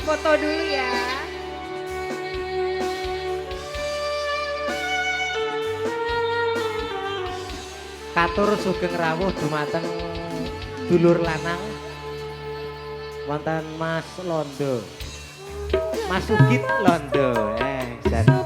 foto dulu ya. Katur sugeng rawuh dumateng dulur lanang wonten Mas Londo. Mas Sugit Londo. Dan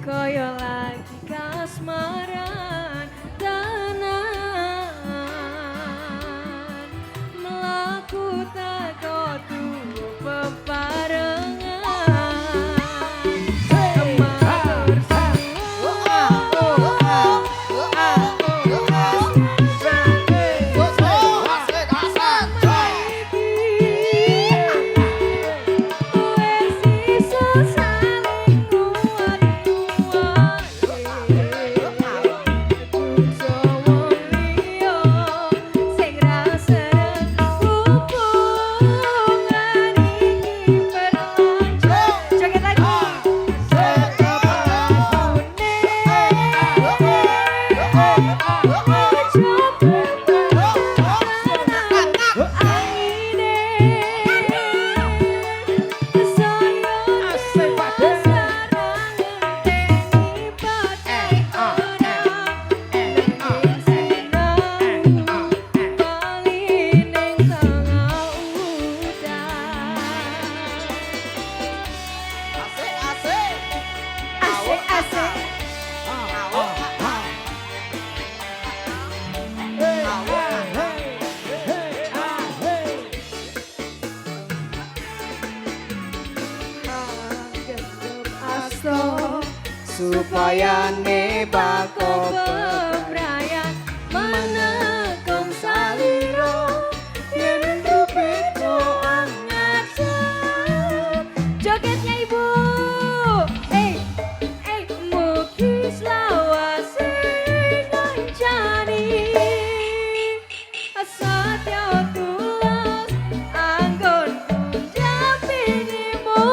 koyo lagi kasmaran tenan melaku tako tuwa bebarengan supaya nebako bebrayan menekung saliro yen rupeto angajan jogetnya ibu mugi selawase ngancani satya tulus anggonku dampingimu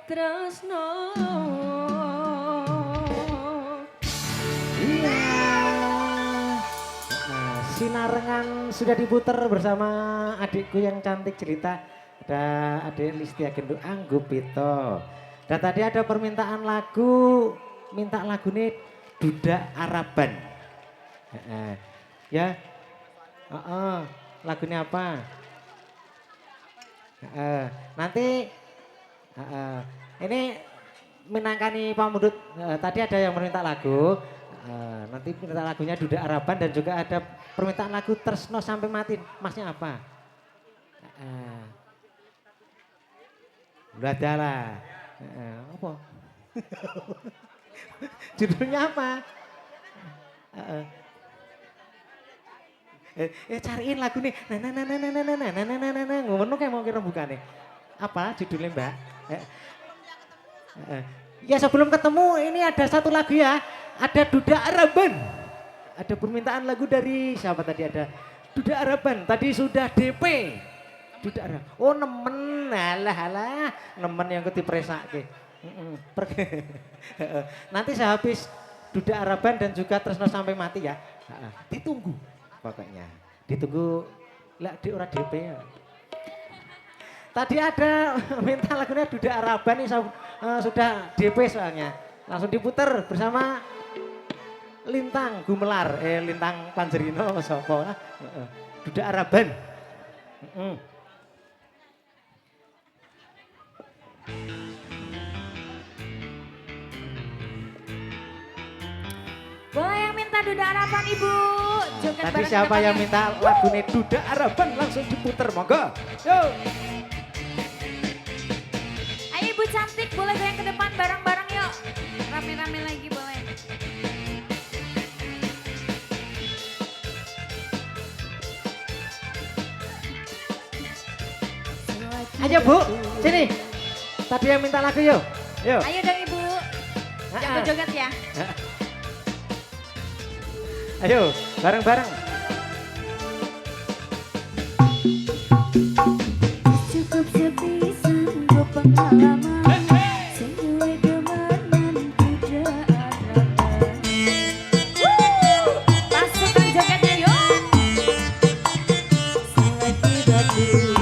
tresno. Iya. Sinarengan sudah diputar bersama adikku yang cantik cerita. Ada adik Listia Genduk Anggupito. Dan tadi ada permintaan lagu, minta lagu nih Duda Araban. Ya, lagunya apa? Nanti ini menangkani Pamudut. Tadi ada yang meminta lagu. Nanti minta lagunya Duda Araban dan juga ada permintaan lagu Tresno Sampai Mati. Masnya apa? Udah ada lah. Apa? Judulnya apa? Cariin lagu nih. Ngono kayak mau kira bukan nih. Apa judulnya Mbak? Ya sebelum ketemu ini ada satu lagu ya. Ada Duda Araban. Ada permintaan lagu dari siapa tadi ada Duda Araban. Tadi sudah DP. Duda Araban. Oh nemen. Alah. Nemen yang ketipresake. Nanti saya habis Duda Araban dan juga Tresno Sampai Mati ya. Ditunggu pokoknya. Ditunggu lah di ora DP ya. Tadi ada minta lagunya Duda Araban ini sudah DP soalnya. Langsung diputar bersama Lintang Gumelar, Lintang Panjerino sapa. Duda Araban. Boleh yang minta Duda Araban Ibu? Joget Tadi bareng siapa yang temannya. minta lagunya Duda Araban langsung diputar monggo. Yo. Ayo Ibu cantik boleh goyang ke depan bareng-bareng yuk. Rame-rame lagi boleh. Ayo Bu, sini. Tadi yang minta lagu yuk. Yo. Ayo dong Ibu. Joget-joget ya. Ayo, bareng-bareng. Cukup sepisan gue pengalaman. Sing duwe demenan Duda Araban. Pasukan jogetnya yuk. Selagi batu.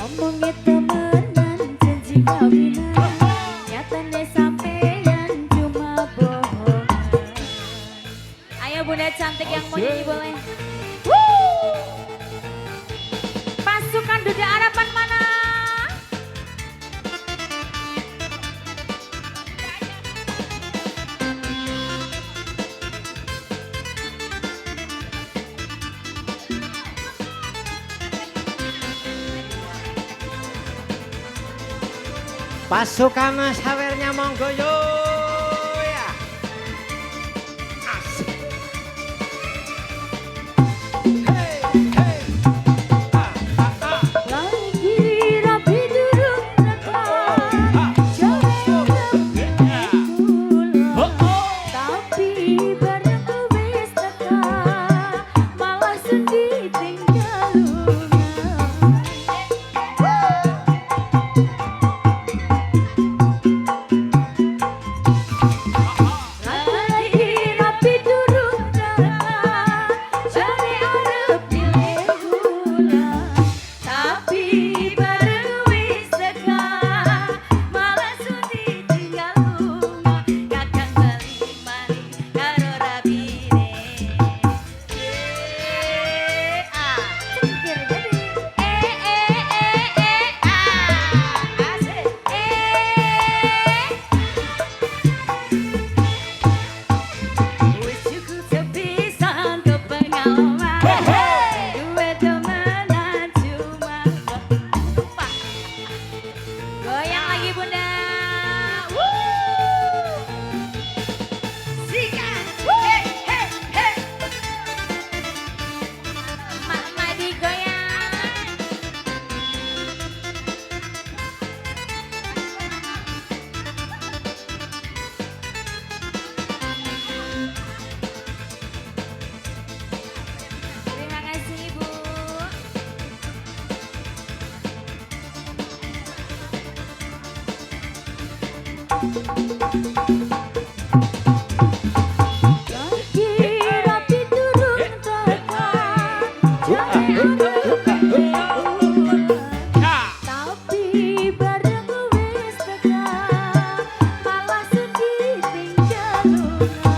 Omongnya temenan janji kawinan. Nyatanya sampeyan cuma bohongan. Ayo bunda cantik yang mau nyanyi boleh. Pasukan Duda Araban mana? Pasukan sawernya monggo yo ya. Asik. Hey, hey. Lagi rapi durung tekan. Jangan pulang. Tapi bareng wis tekan. Malah sedih tinggal lungan. rapi turun tekan, tapi bareng wis tekan, malah sedih tinggal lunga.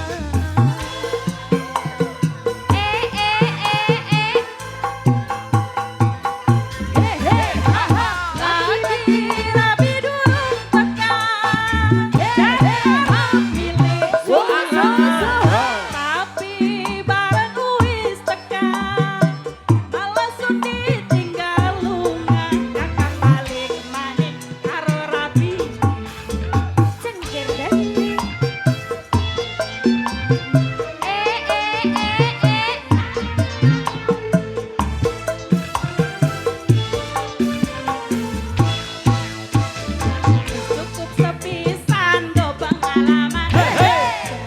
Lagi rapi durung tekan, tapi bareng wis tekan, malah sedih tinggal lunga. Kakak balik maning karo rapi, cengkir dadi. Cukup sepisan do pengalaman,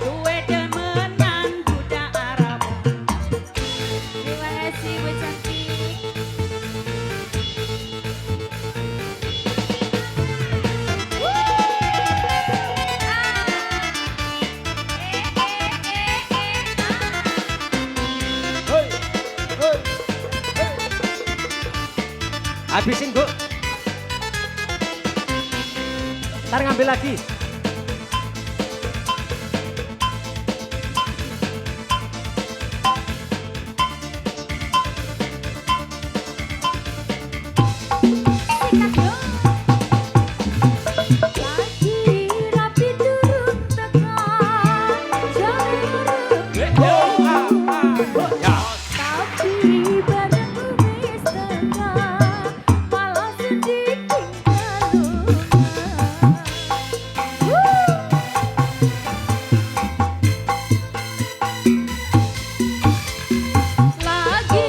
duwe demenan budak Arab. Terima kasih Bu Cantik. Habisin, Bu. Ntar ngambil lagi. Lagi rapi turun tekan, tapi bareng wis tekan, malah sedih tinggal lunga. Lagi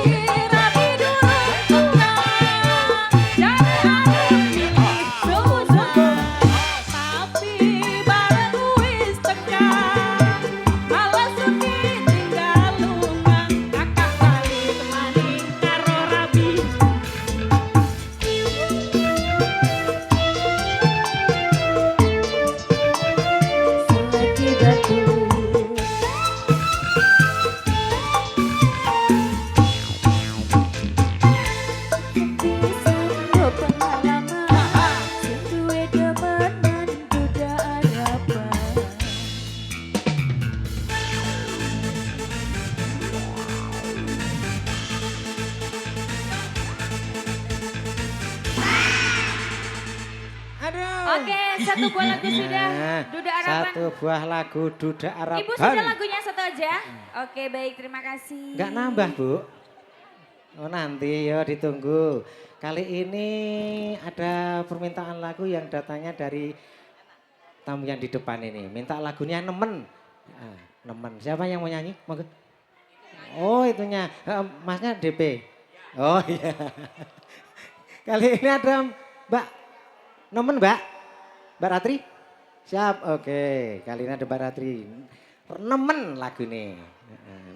rapi durung tekan, jare arep milih susah, tapi bareng wis tekan, malah sedih tinggal lunga. Kakak balik maning karo rapi. Selagi batu pisan do pengalaman, sing duwe demenan budak Araban. Aduh. Oke, satu buah lagu sudah. Nah, Duda Araban. Satu buah lagu Duda Araban. Ibu sudah lagunya satu aja? Oke, baik, terima kasih. Enggak nambah, Bu. Oh, nanti ya ditunggu. Kali ini ada permintaan lagu yang datangnya dari tamu yang di depan ini. Minta lagunya Nemen. Ah, Nemen. Siapa yang mau nyanyi? Monggo. Oh, itunya. Masnya DP. Oh iya. Kali ini ada Mbak Nemen, Mbak. Mbak Ratri? Siap. Oke, kali ini ada Mbak Ratri. Nemen lagu ini.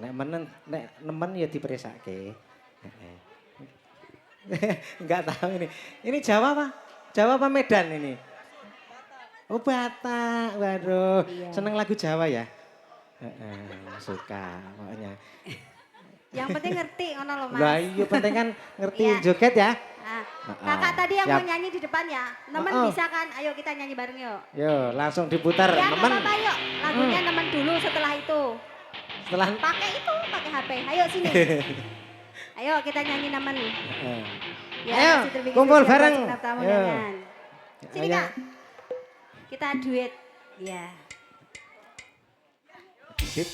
Nek nemen ya diperesake. Enggak tahu ini. Ini Jawa apa? Jawa apa Medan ini? Oh, Batak. Waduh, Iya. seneng lagu Jawa ya? Suka pokoknya. Yang penting ngerti ngono lho Mas. Lah iya penting kan ngerti Iya. joget ya. Ah, kakak tadi yang siap. mau nyanyi di depan ya. Nemen Oh. bisa kan? Ayo kita nyanyi bareng yuk. Yo, langsung diputar Ya nggak Nemen. apa-apa yuk. Lagunya Nemen dulu setelah itu. Setelah Pakai itu, pakai HP. Ayo sini. Ayo kita nyanyi Nemen. Ya, Ayo, kasih terbikin kumpul spesial bareng. buat tamu Yo. undangan. Sini Ayo. Kak. Kita duet. Ya. Sip.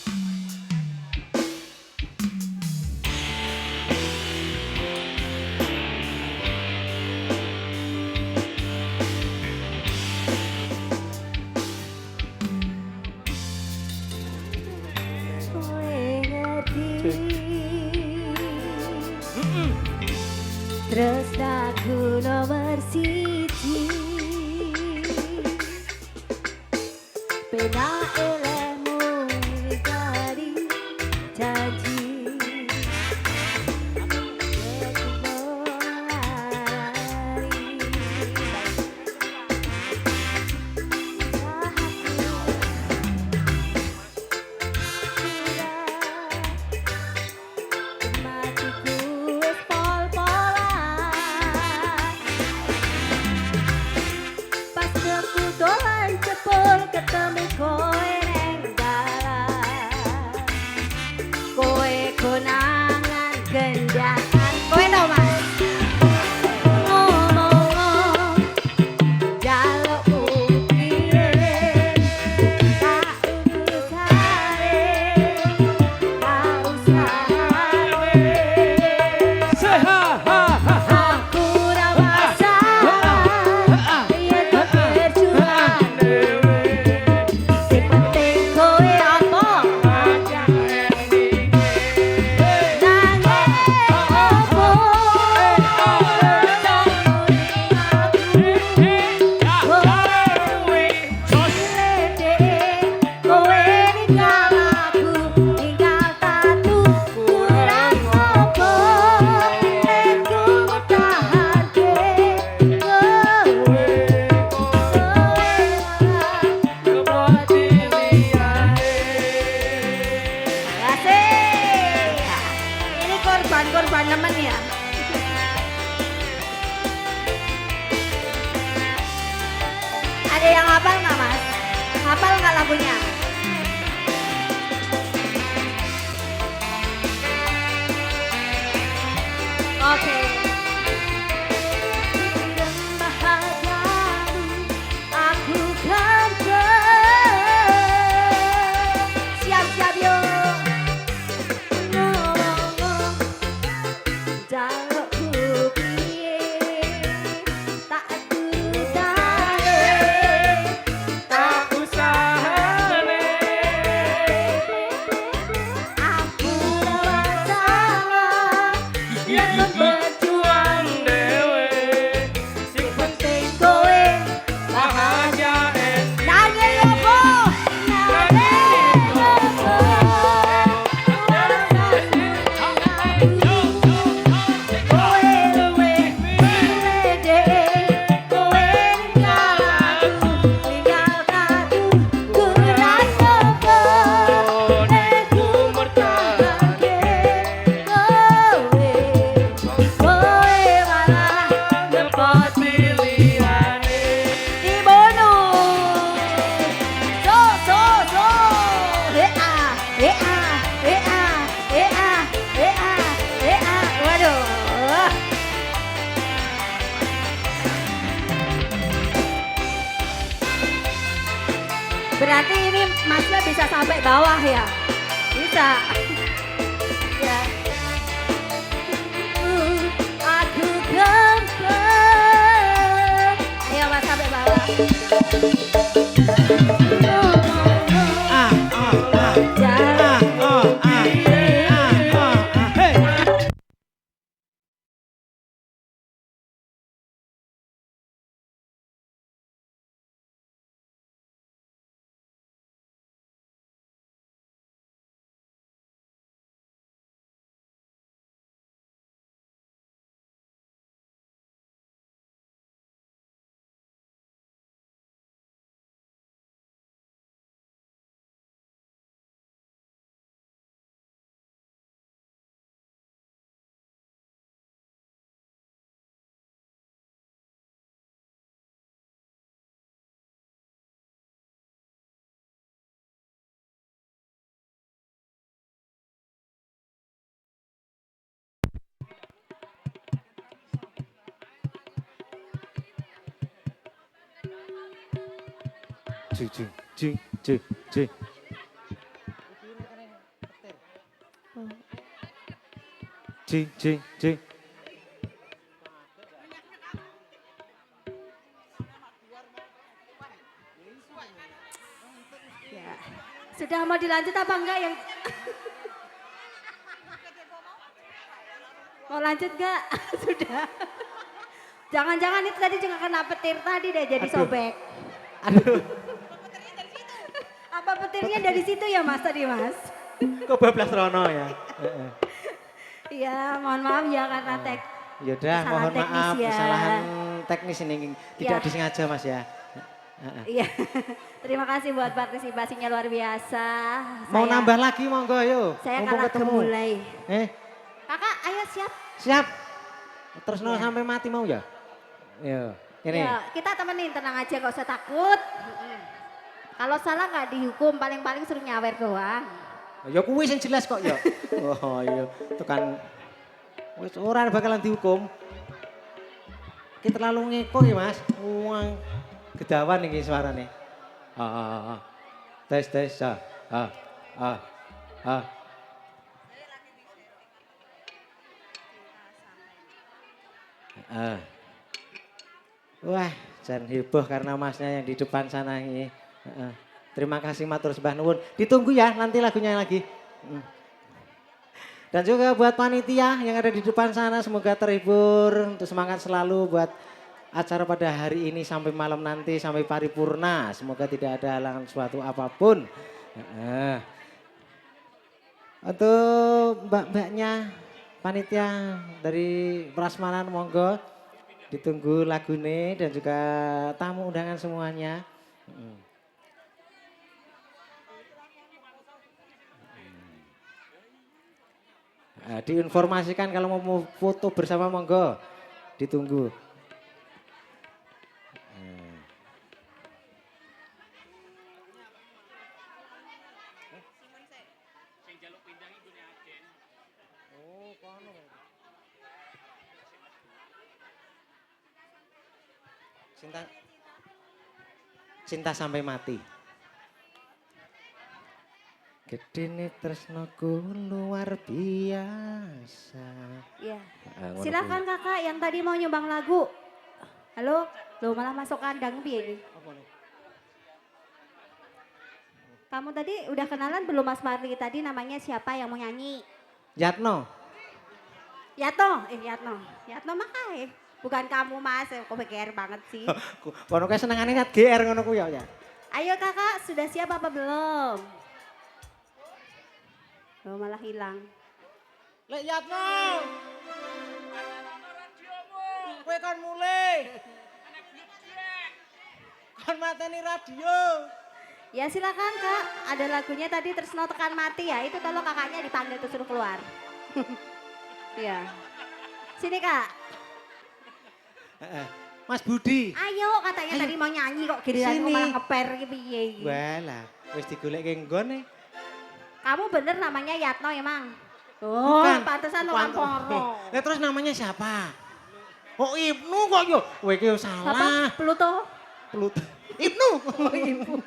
Kowe ngerti tresnaku nomor siji penak elehmu wigari janji kebahagiaan. Kowe tau Mas. Ngomong jaluk piye tak usahane tak usahane aku ora masalah yen berjuang sing penting kowe apa nanging opo kowe ninggal aku ninggal tatu kurang opo nek ku tahanke kowe Asik. Ini korban nemen ya. Ada yang hafal nggak Mas? Hafal nggak lagunya? Oke. Dan bahagiamu aku kan siap-siap yuk. Ngomong jaluk piye tak durutane tak usahane aku ora masalah yen berjuang dewe sing penting kowe bahagia nanging opo nanging opo kowe luwe pede kowe ninggal aku ninggal aku kurang opo nek ku mertahanke kowe malah dapat pilihane Ibono so waduh berarti ini Masnya bisa sampai bawah ya bisa ya aku gemar ayo Mas sampai bawah Jalan Cuy. Cuy. ya. Sudah mau dilanjut apa enggak yang mau lanjut enggak? Sudah. Jangan-jangan itu tadi juga kena petir tadi deh jadi sobek. Aduh, Apa petirnya dari situ ya Mas tadi Mas? kebablas Rono ya. Iya, mohon maaf ya karena Yaudah, Kesalahan mohon teknis maaf ya. kesalahan teknis ini tidak Ya. disengaja Mas ya. Iya. Terima kasih buat partisipasinya luar biasa. Mau Saya- nambah lagi monggo yuk. Saya Mumpung kalah ketemu. gemulai. Kakak, ayo siap. siap. Terus Iya. sampai mati mau ya? Yo, ini. Ya, kita temenin, tenang aja gak usah takut. Kalau salah nggak dihukum, paling-paling suruh nyawer doang. Ya kuwi sing jelas kok ya. Oh iya, itu kan Wis ora bakalan dihukum. Ki terlalu ngeko ya, Mas. Wong gedawan iki suarane. Tes tes. Ah. Wah, jan heboh karena Masnya yang di depan sana ini. Terima kasih matur sembah nuwun. Ditunggu ya nanti lagunya lagi. Dan juga buat panitia yang ada di depan sana semoga terhibur, untuk semangat selalu buat acara pada hari ini sampai malam nanti sampai paripurna. Semoga tidak ada halangan suatu apapun. Untuk mbak-mbaknya panitia dari Prasmanan monggo ditunggu lagune dan juga tamu undangan semuanya. Diinformasikan kalau mau foto bersama monggo ditunggu. Cinta sampai mati. Gedene tresnoku luar biasa. Iya. Silakan kakak yang tadi mau nyumbang lagu. Halo, lo malah masuk kandang piye ini? Kamu tadi udah kenalan belum Mas Marli tadi namanya siapa yang mau nyanyi? Yatno. Yatno makae. Bukan kamu Mas, kok BGR banget sih. Kono kae senengane nyat GR ngono ku ya. Ayo kakak, sudah siap apa belum? Lo malah hilang. Lek Yatno. Kowe kon mulai. Kon mateni radio. Ya silakan kak, ada lagunya tadi Tresno Tekan Mati ya, itu tolong kakaknya dipanggil tuh suruh keluar. Iya. Sini kak. Mas Budi. Ayo katanya tadi mau nyanyi kok giliran Sini. malah ngeper gitu piye iki. Walah, wis digoleke nggone. Kamu bener namanya Yatno emang? Oh, Bukan. pantesan lo Poro. Lah terus namanya siapa? Oh Ibnu kok yo. Kowe iki yo Apa? salah. Pluto? Ibnu. Oh ibu.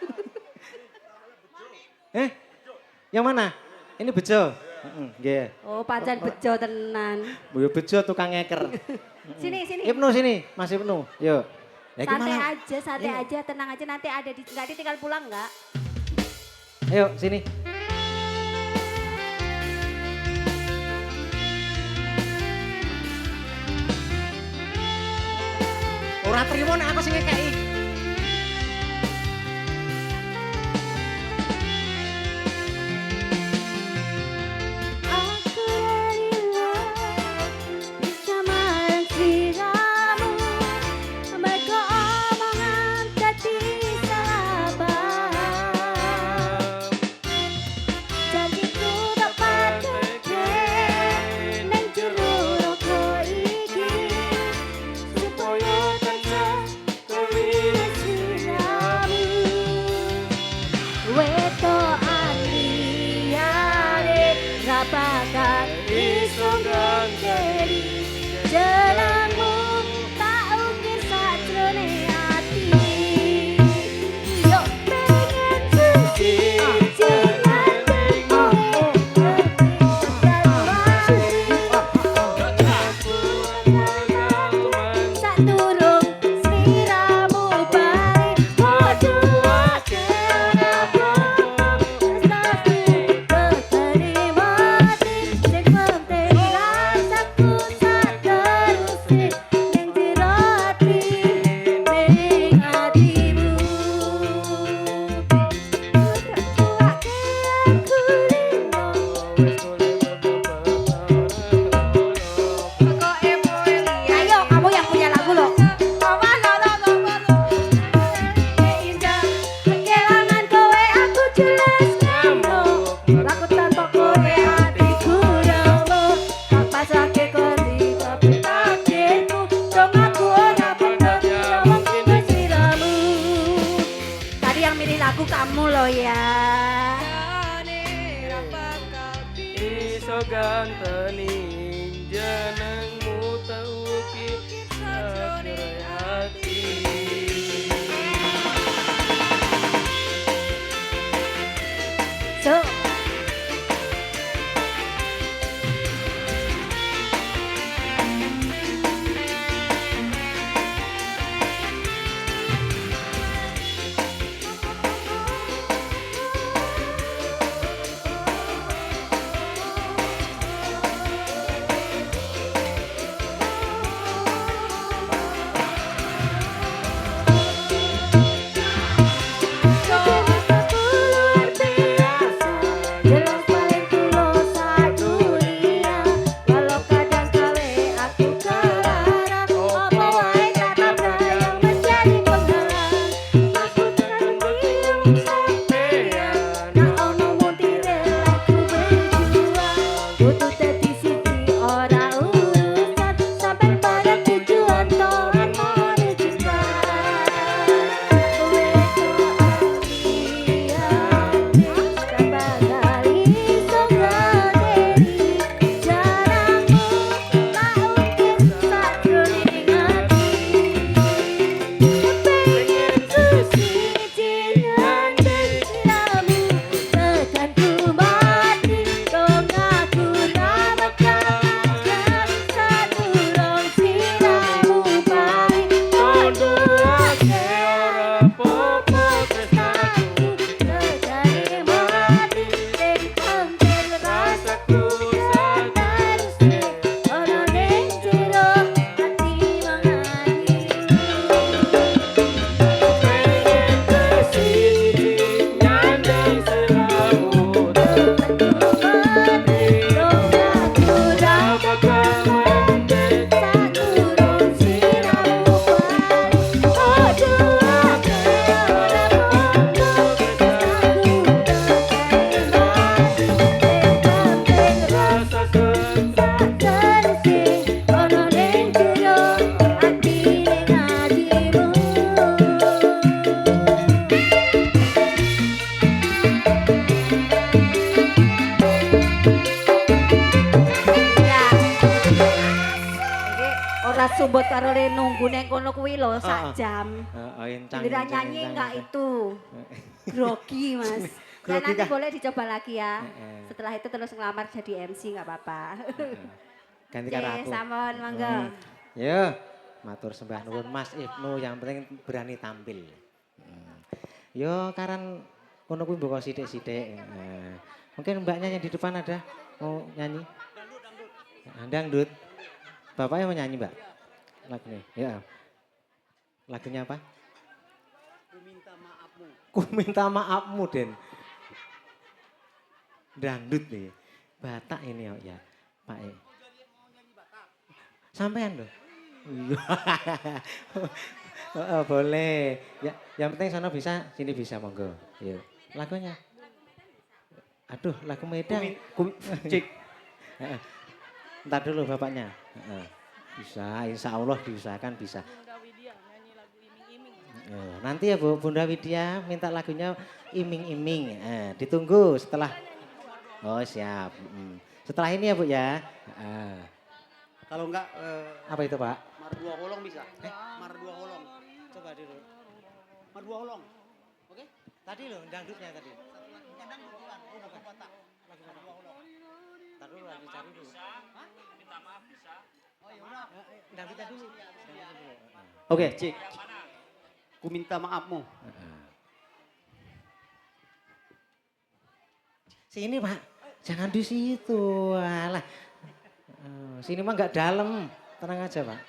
Yang mana? Ini bejo. Nggih. Oh pancen bejo tenan. Yo bejo tukang ngeker. Sini. Ibnu sini, Mas Ibnu. Yuk. Santai aja, tenang aja nanti ada nggak ditinggal pulang nggak? Ayo sini. Ora trimo nek aku sing ngekeki. Aku rela bisa marang sliramu, mergo omongan dadi salah paham. Janjiku tak pateke nang jero roko iki, supaya tansah kawin sliramu. Wetokan liyane ra bakal iso nggenteni jenengmu tak ukir sajrone ati. Yo pengen suci Saturung sliramu bari padha Ayo kamu yang punya lagu loh. Kelangan kowe aku jelas ngamuk. Laku tanpa kowe hatiku remuk. Kapasake kondi tapi takdirku. Dong aku ora bener jawab sliramu. Tadi yang milih lagu kamu loh ya. Iso ganteni jeneng ora sumbut karo le nunggu neng kono kuwi lho sak jam. Encang. Giliran nyanyi enggak itu. Grogi Mas. Ya Grogi nanti kah? boleh dicoba lagi ya. Heeh. Setelah itu terus ngelamar jadi MC nggak apa-apa. Ganti karo Oke, aku. sampun monggo. Yo, matur sembah nuwun Mas Ibnu, yang penting berani tampil. Yo, karan kono kuwi mbok sithik-sithik. Mungkin mbaknya yang di depan ada mau nyanyi? Dangdut. Bapaknya mau nyanyi, Mbak? Lagunya. Ya. Lagunya apa? Ku minta maafmu, Den. Dangdut nih. Batak ini ya, Pak E. Sampean loh. Oh, boleh. Ya, yang penting sana bisa, sini bisa monggo. Yuk. Lagunya. Aduh, lagu Medan. Cik. Ntar dulu bapaknya. Bisa, insya Allah diusahakan bisa. Nanti ya Bu, Bunda Widya minta lagunya Iming-Iming. Ditunggu setelah. Oh siap. Setelah ini ya Bu ya. Kalau enggak Apa itu Pak? Mar dua holong bisa. Mar dua holong. Coba dulu. Mar dua holong. Oke? Tadi loh dangdutnya tadi. Ntar dulu lagi cari dulu. Minta maaf bisa. Oh ya udah. Dangdutnya dulu. Oke, Cik. Ku minta maafmu. Sini Pak, jangan di situ. Alah. Sini mah nggak dalam, tenang aja Pak.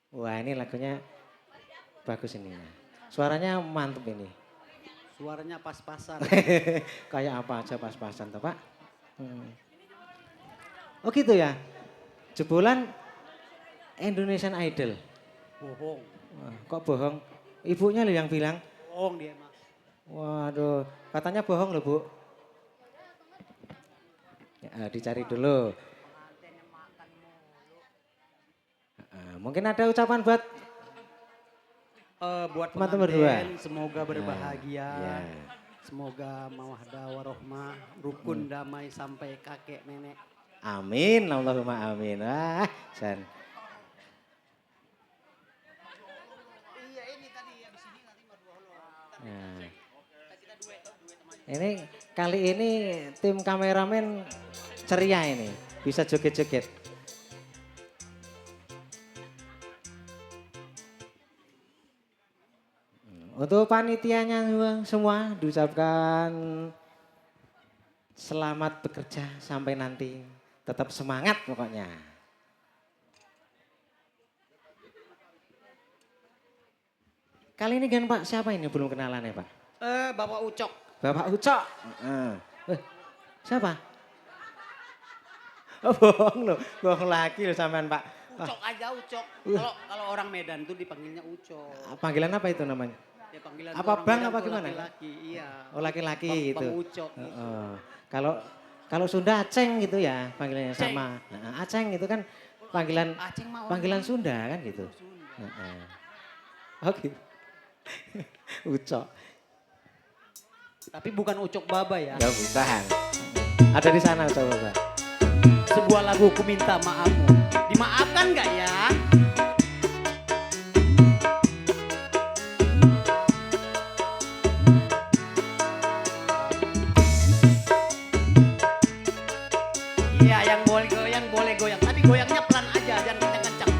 Wah ini lagunya bagus ini. Suaranya mantep ini. Suaranya pas-pasan. Kayak apa aja pas-pasan toh Pak. Oh gitu ya. Jebolan Indonesian Idol. Bohong. Wah, kok bohong? Ibunya loh yang bilang. Bohong dia mah. Waduh, katanya bohong loh Bu. Ya, dicari dulu. Mungkin ada ucapan buat Buat teman-teman berdua. pengantin semoga berbahagia. Ya. Semoga mawaddah warohmah, rukun damai sampai kakek nenek. Amin, Allahumma amin. Wah, San. Iya ini tadi habis ini nanti mar dua holong. Nah, Kita duet sama ini kali ini tim kameramen ceria ini, bisa joget-joget. Untuk panitianya semua diucapkan selamat bekerja sampai nanti. Tetap semangat pokoknya. Kali ini kan Pak, siapa ini belum kenalan ya Pak? Bapak Ucok. Bapak Ucok. Siapa? Oh, bohong loh, bohong lagi loh sampean Pak. Ucok aja Ucok. Kalau orang Medan tuh dipanggilnya Ucok. Panggilan apa itu namanya? Ya panggilan Apa orang bang Medan apa tuh gimana? Laki-laki, iya. Oh laki-laki Bang itu. Ucok. Gitu. Kalau Sunda Aceng gitu ya panggilannya Aceng. sama. Aceng itu kan panggilan Aceng mah orang panggilan mana? Sunda kan gitu. Sunda. Oke. Ucok. Tapi bukan Ucok Baba ya. Ya bukan. Ada di sana Ucok Bapak. Sebuah lagu ku minta maafmu. Dimaafkan nggak ya? Iya yang boleh goyang. Tapi goyangnya pelan aja, jangan kencang-kencang.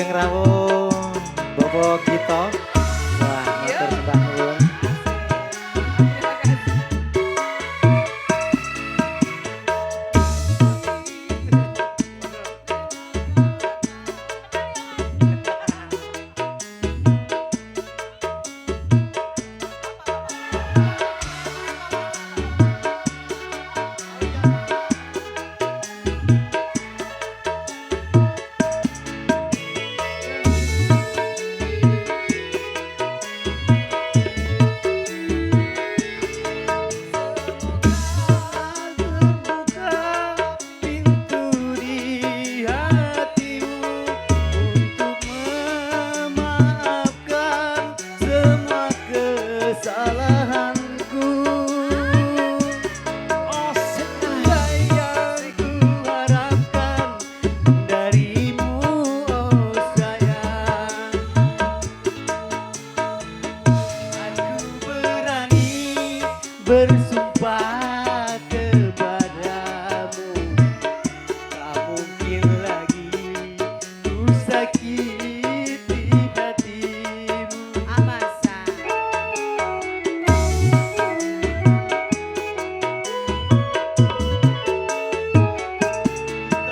sugeng rawuh Bobo Gito. Wah, matur sembah nuwun. Bersumpah kepadamu, tak mungkin lagi ku sakiti hatimu. Amasa.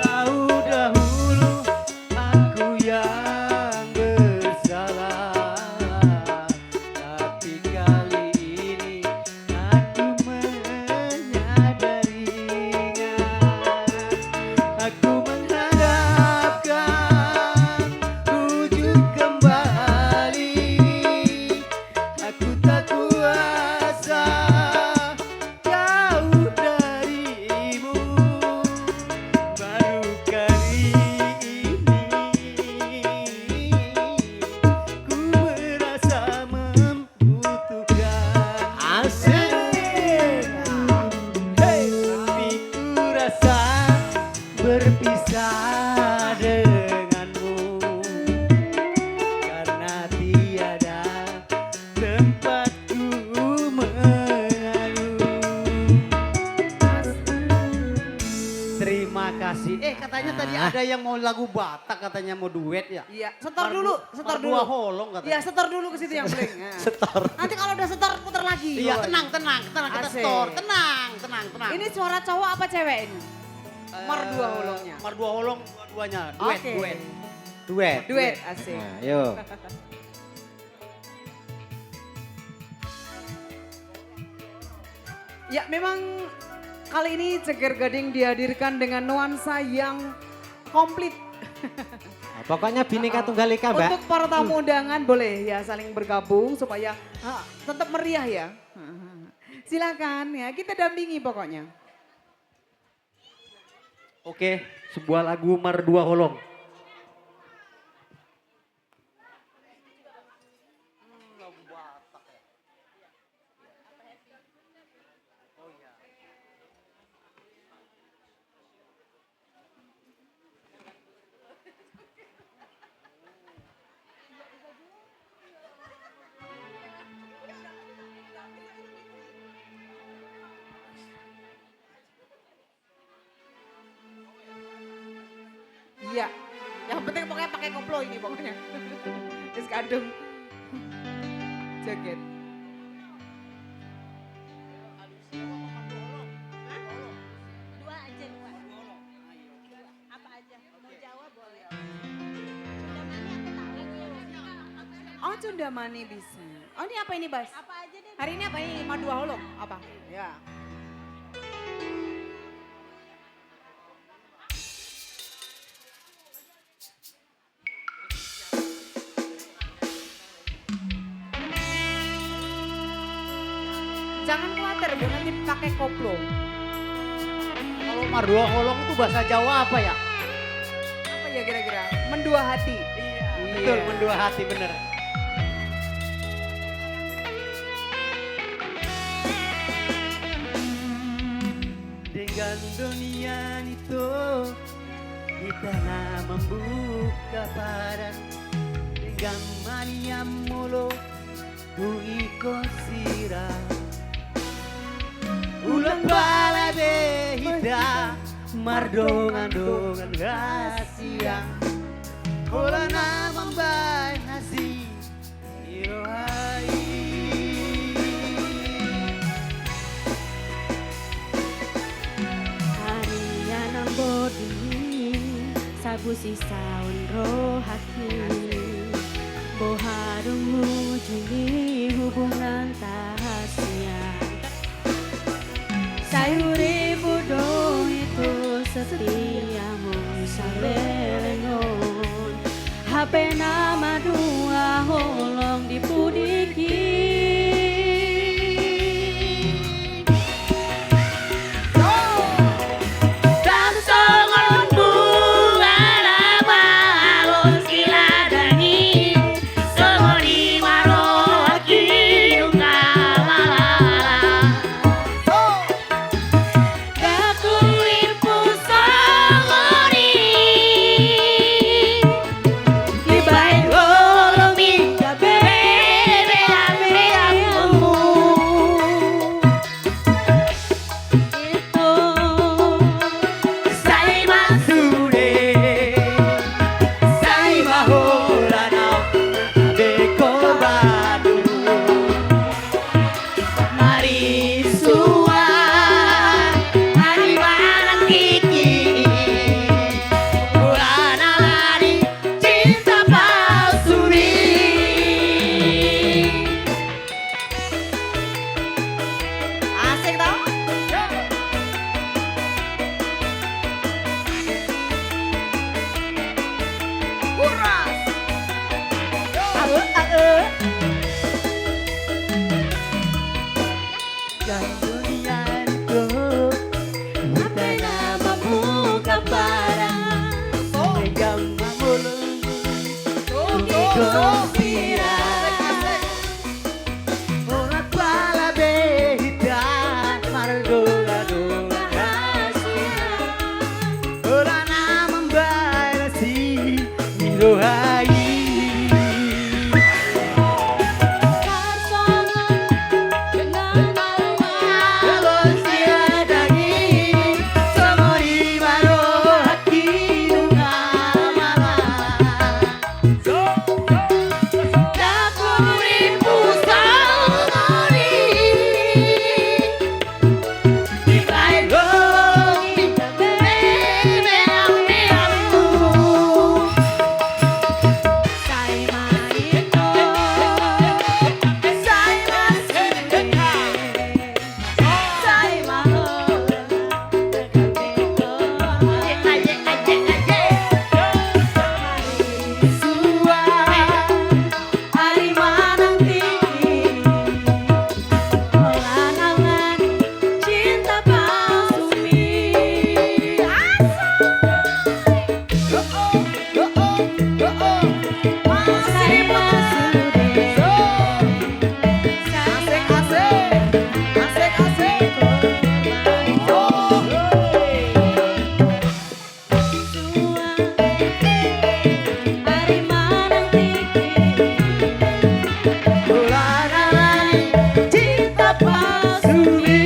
Tahu dahulu aku yang bersalah, tapi kali ini aku menyadarinya. Aku mengharapkan rujuk kembali. Aku tak kuasa jauh darimu. Baru kali ini ku merasa membutuhkan. Asik. Hey, tapi ku rasa berpisah denganmu karena tiada tempatku mengadu. Terima kasih. Katanya tadi ada yang mau lagu Batak, katanya mau duet ya. Iya, setor dulu, setor dulu. Mardua Holong katanya. Iya, setor dulu ke situ yang bling. Nah. Setor. Nanti kalau udah setor putar lagi. Iya, Woy. tenang kita Asik. setor. Tenang. Ini suara cowok apa cewek ini? Mardua Holongnya. Mardua Holong dua-duanya, duet, Oke. duet. Duet. Duet, asik. Nah, yuk. Ya memang kali ini Ceger Gading dihadirkan dengan nuansa yang komplit. Nah, pokoknya Bhinneka Tunggal Ika, Mbak. Untuk para tamu undangan boleh ya saling bergabung supaya tetap meriah ya. Silakan ya, kita dampingi pokoknya. Oke, sebuah lagu Mardua Holong. Iya, yang penting pokoknya pakai koplo ini pokoknya. Terus kandung jaket. Dua aja, dua. Apa aja? Mau Jawa boleh. Oh Cundamani bisa. Oh ini apa ini Bas? Apa aja deh. Hari ini apa ini? Mardua Holong? Apa? Ya. Jangan khawatir Bu, nanti pakai koplo. Kalau Mardua Holong itu bahasa Jawa apa ya? Apa ya kira-kira? Mendua hati. Iya. Betul, mendua hati bener. Dengan dunia itu kita membuka padan dengan mania mulu ku ikut sirah ulang bala behida mardongan dongan rasiang Ulana mambai nasi irohai. Harian bodi sabu sisaun rohaki boharung mujuni hubungan rahasia. Sayuri bodoh itu setiamu salelengon. HP nama dua holong dipudiki. Dan songon bunga nama alun siladani songoni maroki duka malala. Dakuin pusongoni ibain holomi kabebe abe amu. Itu Sai masure, sai mahorana, beko badu. Mari sua, mari barang kiki. Ulana lari, cinta palsuri. Asik tau? Dan dunia itu apena membuka barang pegang mamulung konspira. Orang pala behitan margola-gola Rahasia Orang membayar si mirohai. karsongan dengan nama Kalau siadagi semori marohaki dunga mama. Dakurin pusongoni Ikai gomi bebe amu. Sai Marito Sai masika, Sai Mahol Sua Hari manang tinggi Olangan cinta palsumi. Sai Masude Hari manang tinggi Cinta palsuri. Olangan cinta palsumi.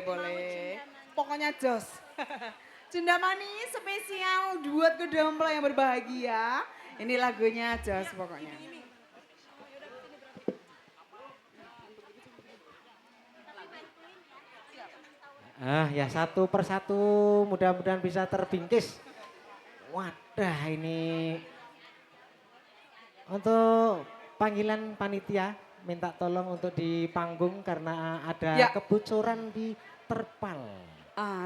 Boleh. Pokoknya jos. Jenda manis spesial buat kedua mempelai yang berbahagia. Ini lagunya jos pokoknya. Ya satu persatu mudah-mudahan bisa terbingkis. Wadah ini untuk panggilan panitia minta tolong untuk di panggung karena ada Ya. kebocoran di terpal.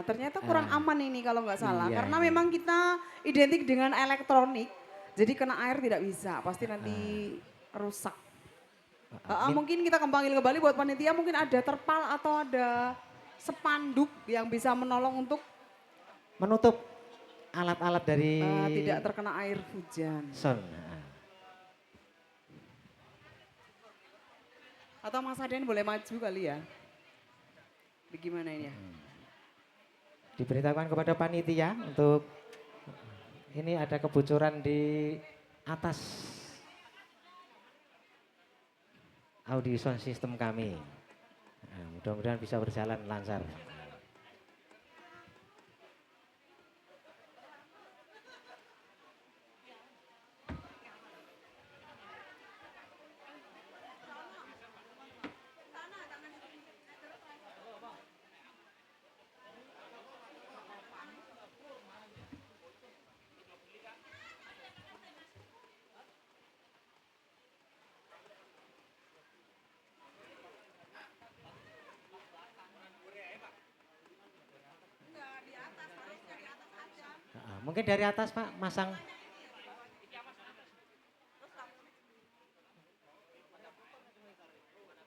Ternyata kurang aman ini kalau nggak salah. Iya, Karena iya. memang kita identik dengan elektronik. Jadi kena air tidak bisa. Pasti nanti rusak. Mungkin kita kembangin kembali buat panitia. Mungkin ada terpal atau ada spanduk yang bisa menolong untuk Menutup alat-alat dari tidak terkena air hujan. son. Atau Mas Aden boleh maju kali ya? Bagaimana ini ya? Diberitahukan kepada panitia untuk ini ada kebocoran di atas audio sound system kami. Nah, mudah-mudahan bisa berjalan lancar. Mungkin dari atas Pak, masang